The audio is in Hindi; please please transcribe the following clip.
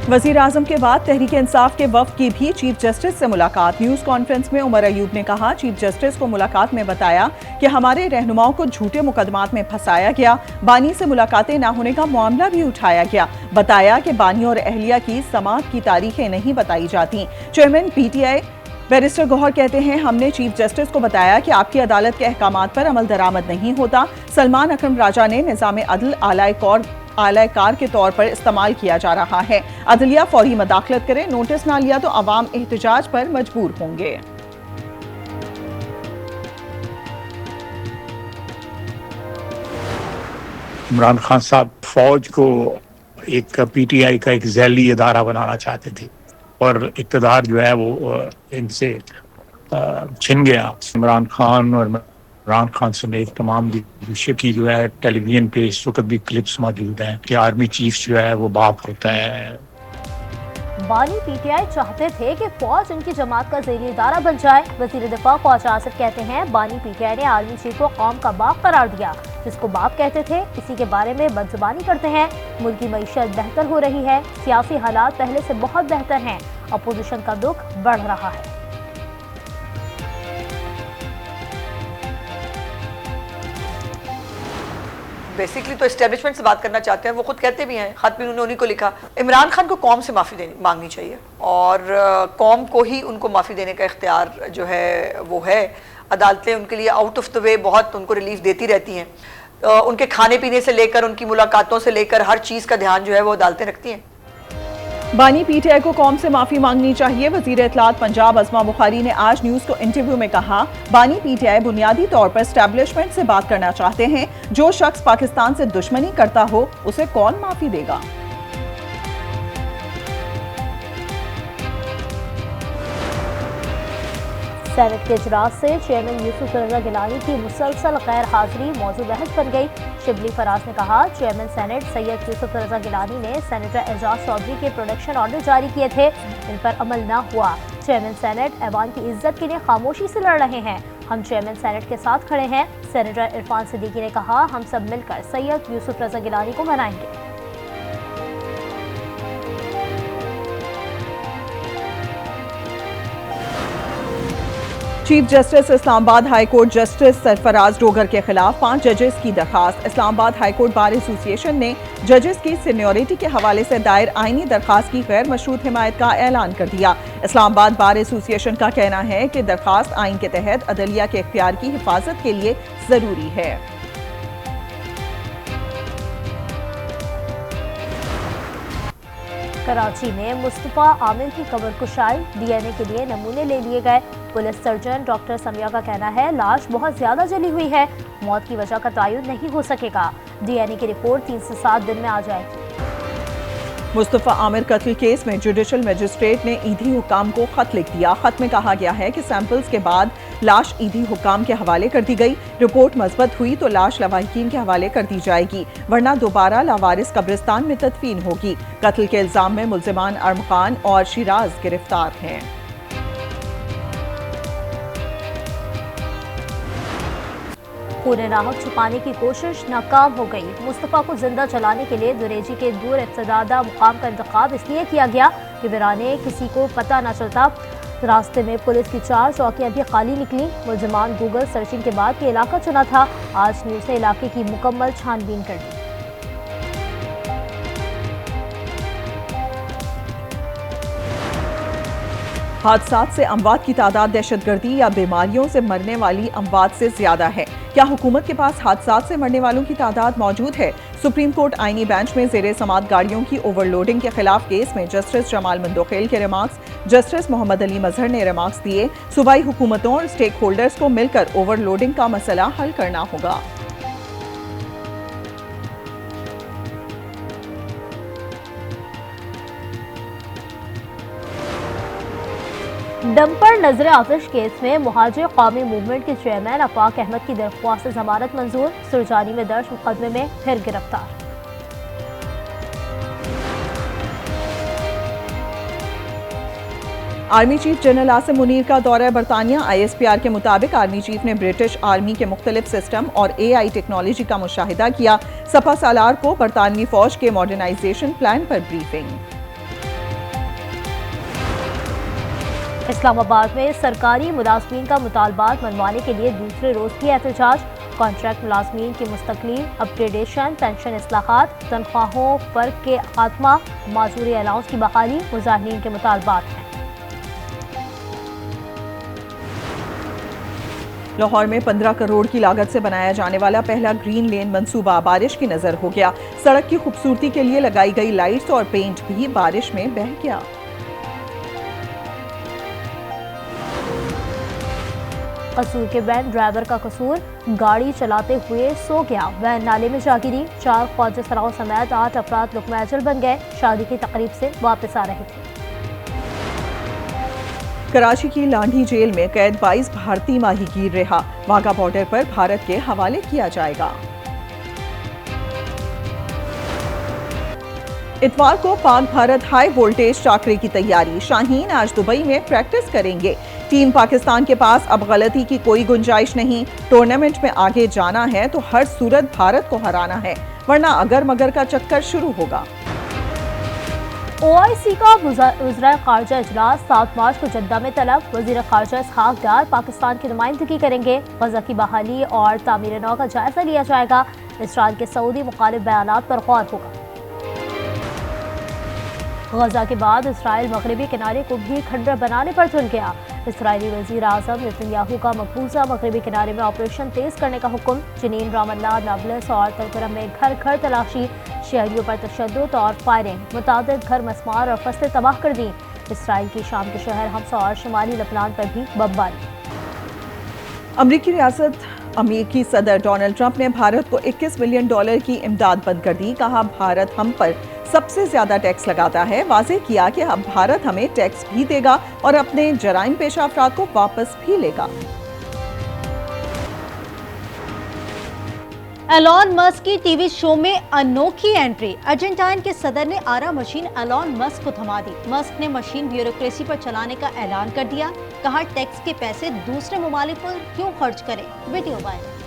वजीर आजम के बाद तहरीक इंसाफ के वफ्द की भी चीफ जस्टिस से मुलाकात। न्यूज कॉन्फ्रेंस में उमर अयूब ने कहा, चीफ जस्टिस को मुलाकात में बताया कि हमारे रहनुमाओं को झूठे मुकदमात में फंसाया गया। बानी से मुलाकातें न होने का मामला भी उठाया गया। बताया कि बानी और अहलिया की समाअत की तारीखें नहीं बताई जाती। चेयरमैन पीटीआई बैरिस्टर गौहर कहते हैं, हमने चीफ जस्टिस को बताया कि आपकी अदालत के अहकामात पर अमल दरामद नहीं होता। सलमान अकरम राजा ने निज़ाम अदल आलायकार के तौर पर इस्तेमाल किया जा रहा है। अदलिया फौरी मदाखलत करे, नोटिस ना लिया तो अवाम एहतजाज पर मजबूर होंगे। इमरान खान साहब फौज को एक पीटीआई का एक झैली इदारा बनाना चाहते थे और इक़्तिदार जो है वो इनसे छिन गया। इमरान खान और इमरान खान समेत तमाम लीडरशिप की जो है टेलीविजन पे इस वक्त भी क्लिप्स मौजूद हैं कि आर्मी चीफ जो है वो बाप होता है। बानी पीटीआई चाहते थे कि फौज उनकी जमात का ज़ेरी इदारा बन जाए। वज़ीर दिफा ख्वाजा आसिफ कहते हैं, बानी पीटीआई ने आर्मी चीफ को कौम का बाप करार दिया। जिसको बाप कहते थे, इसी के बारे में बदजुबानी करते हैं। मुल्क की मईशत बेहतर हो रही है, सियासी हालात पहले से बहुत बेहतर हैं। अपोजिशन का दुख बढ़ रहा है। बेसिकली तो एस्टेब्लिशमेंट से बात करना चाहते हैं। वो खुद कहते भी हैं, खत भी उन्होंने उन्हीं को लिखा, इमरान खान को कौम से माफ़ी मांगनी चाहिए और कौम को ही उनको माफ़ी देने का इख्तियार जो है वो है। अदालतें उनके लिए आउट ऑफ द वे बहुत उनको रिलीफ देती रहती हैं। उनके खाने पीने से लेकर उनकी मुलाकातों से लेकर हर चीज़ का ध्यान जो है वो अदालतें रखती हैं। बानी पीटीआई को कौम से माफी मांगनी चाहिए। वजीर इत्तलात पंजाब अज़मा बुखारी ने आज न्यूज को इंटरव्यू में कहा, बानी पीटीआई बुनियादी तौर पर एस्टैब्लिशमेंट से बात करना चाहते हैं। जो शख्स पाकिस्तान से दुश्मनी करता हो उसे कौन माफी देगा। सेनेट के इजलास से चेयरमैन यूसुफ रज़ा गिलानी की मुसलसल गैर हाजिरी मौजू बहस बन गई। शिबली फराज ने कहा, चेयरमैन सेनेट सैयद यूसुफ रज़ा गिलानी ने सेनेटर एजाज चौधरी के प्रोडक्शन ऑर्डर जारी किए थे, इन पर अमल न हुआ। चेयरमैन सेनेट ऐवान की इज्जत के लिए खामोशी से लड़ रहे हैं। हम चेयरमैन सेनेट के साथ खड़े हैं। सेनेटर इरफान सिद्दीकी ने कहा, हम सब मिलकर सैयद यूसुफ रज़ा गिलानी को मनाएंगे। Chief justice Islamabad high court justice Sarfaraz Dogar के खिलाफ 5 जजेस की दरखास्त। Islamabad high court bar association ने जजेस की सीनियरिटी के हवाले से दायर आईनी दरखास्त की गैर मशरूत हिमायत का ऐलान कर दिया। इस्लामाबाद बार एसोसिएशन का कहना है कि दरखास्त आइन के तहत अदलिया के इख्तियार की हिफाजत के लिए जरूरी है। कराची में मुस्तफा आमिर की कब्र कुशाई, डीएनए के लिए नमूने ले लिए गए। पुलिस सर्जन डॉक्टर समिया का कहना है, लाश बहुत ज्यादा जली हुई है, मौत की वजह का तयन नहीं हो सकेगा। डीएनए की रिपोर्ट 3 से 7 दिन में आ जाएगी। मुस्तफा आमिर कत्ल केस में जुडिशल मजिस्ट्रेट ने ईदी हुकाम को खत लिख दिया। खत में कहा गया है कि सैंपल्स के बाद लाश ईदी हुकाम के हवाले कर दी गई। रिपोर्ट मस्बत हुई तो लाश लवाहिकीन के हवाले कर दी जाएगी, वरना दोबारा लावारिस कब्रिस्तान में तदफीन होगी। कत्ल के इल्जाम में मुल्जिमान अरमखान और शिराज गिरफ्तार हैं। खून नाहक छुपाने की कोशिश नाकाम हो गई। मुस्तफा को जिंदा जलाने के लिए दुरेजी के दूर इब्तदादा मुकाम का इंतखाब इसलिए किया गया कि वीराने किसी को पता न चलता। रास्ते में पुलिस की 4 चौकियां भी खाली निकली। मुल्जिमान गूगल सर्चिंग के बाद ये इलाका चुना था। आज न्यूज़ ने इलाके की मुकम्मल छानबीन कर दी। हादसात से अमवात की तादाद दहशतगर्दी या बीमारियों से मरने वाली अमवात से ज्यादा है। क्या हुकूमत के पास हादसात से मरने वालों की तादाद मौजूद है? सुप्रीम कोर्ट आईनी बेंच में जेरे समात गाड़ियों की ओवरलोडिंग के खिलाफ केस में जस्टिस जमाल मंदोखेल के रिमार्क्स, जस्टिस मोहम्मद अली मजहर ने रिमार्क्स दिए। सूबाई हुकूमतों और स्टेक होल्डर्स को मिलकर ओवरलोडिंग का मसला हल करना होगा। डंपर नजर आतिश केस में मुहाजिर कौमी मूवमेंट के चेयरमैन अफाक अहमद की दरख्वास्त जमानत मंजूर। सुरजानी में दर्ज मुकदमे में फिर गिरफ्तार। Army chief general Asim Munir का दौरा बरतानिया। ISPR के मुताबिक आर्मी चीफ ने ब्रिटिश आर्मी के मुख्तलिफ सिस्टम और AI टेक्नोलॉजी का मुशाहिदा किया। सपा सालार को बरतानवी फौज के मॉडर्नाइजेशन प्लान पर ब्रीफिंग। इस्लामाबाद में सरकारी मुलाजमीन का मुतालबात मनवाने के लिए दूसरे रोज भी एहतजाज। कॉन्ट्रैक्ट मुलाजमीन की मुस्तकली, अपग्रेडेशन, पेंशन इस्लाहात, तनख्वाहों फर्क के खात्मा, माजूरी अलाउंस की बहाली मुजाहिरीन के मुतालबात हैं। लाहौर में 15 करोड़ की लागत से बनाया जाने वाला पहला ग्रीन लेन मंसूबा बारिश की नजर हो गया। सड़क की खूबसूरती के लिए लगाई गई लाइट्स और पेंट भी बारिश में बह गया। कसूर के वैन ड्राइवर का कसूर, गाड़ी चलाते हुए सो गया, वैन नाले में जा गिरी। 4 ख्वाजा सराओं समेत 8 अफराद लुक़्मा अजल बन गए, शादी की तकरीब से वापस आ रहे थे। कराची की लांढी जेल में कैद 22 भारतीय माहीगीर रिहा, वाघा बॉर्डर पर भारत के हवाले किया जाएगा। इतवार को पाक भारत हाई वोल्टेज टाकरे की तैयारी, शाहीन आज दुबई में प्रैक्टिस करेंगे। टीम पाकिस्तान के पास अब गलती की कोई गुंजाइश नहीं, टूर्नामेंट में आगे जाना है तो हर सूरत भारत को हराना है, वरना अगर मगर का चक्कर शुरू होगा। OIC का वज़ीर ख़ारजा इजलास 7 मार्च को जद्दा में तलब, वज़ीर ख़ारजा इसहाक डार पाकिस्तान की नुमाइंदगी करेंगे। गज़ा की बहाली और तामीर नौ का जायजा लिया जाएगा। इसराइल के सऊदी मुखालिफ बयानात पर गौर होगा। गज़ा के बाद इसराइल मगरबी किनारे को भी खंडर बनाने पर तुल गया। इसराइली वज़ीर आज़म नेतन्याहू का मकबूजा मगरबी किनारे में ऑपरेशन तेज करने का हुक्म। जनीन, रामल्ला, नाबलस और तलकरम में घर घर तलाशी, शहरियों पर तशद्दुद और फायरिंग, मुतादिद घर मस्मार और फसलें तबाह कर दी। इसराइल की शाम के शहर हमसा और शुमाली लबनान पर भी बमबारी। अमेरिकी सदर डोनाल्ड ट्रंप ने भारत को $21 मिलियन की इमदाद बंद कर दी। कहा भारत हम पर सबसे ज्यादा टैक्स लगाता है। वाज़ेह किया कि अब भारत हमें टैक्स भी देगा और अपने जराइम पेशा अफराद को वापस भी लेगा। एलॉन मस्क की टीवी शो में अनोखी एंट्री, अर्जेंटाइन के सदर ने आरा मशीन एलॉन मस्क को थमा दी। मस्क ने मशीन ब्यूरोक्रेसी पर चलाने का ऐलान कर दिया, कहा टैक्स के पैसे दूसरे ममालिक पर क्यों खर्च करें। Video viral.